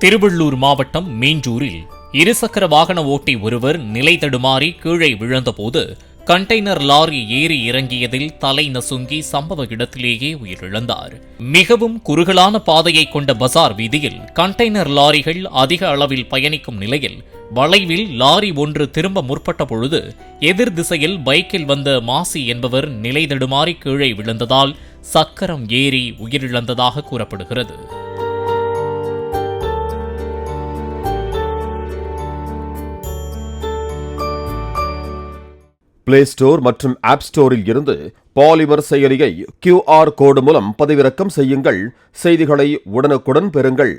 திருவள்ளூர் மாவட்டம் மீஞ்சூரில் இருசக்கர வாகன ஓட்டி ஒருவர் நிலை தடுமாறி கீழே விழுந்தபோது கண்டெய்னர் லாரி ஏறி இறங்கியதில் தலை நசுங்கி சம்பவ இடத்திலேயே உயிரிழந்தார். மிகவும் குறுகலான பாதையை கொண்ட பசார் வீதியில் கண்டெய்னர் லாரிகள் அதிக அளவில் பயணிக்கும் நிலையில் வளைவில் லாரி ஒன்று திரும்ப முற்பட்ட பொழுது எதிர் திசையில் பைக்கில் வந்த மாசி என்பவர் நிலை தடுமாறி கீழே விழுந்ததால் சக்கரம் ஏறி உயிரிழந்ததாக கூறப்படுகிறது. பிளே ஸ்டோர் மற்றும் ஆப் ஸ்டோரில் இருந்து பாலிமர் செயலியை QR கோடு மூலம் பதிவிறக்கம் செய்யுங்கள். செய்திகளை உடனுக்குடன் பெறுங்கள்.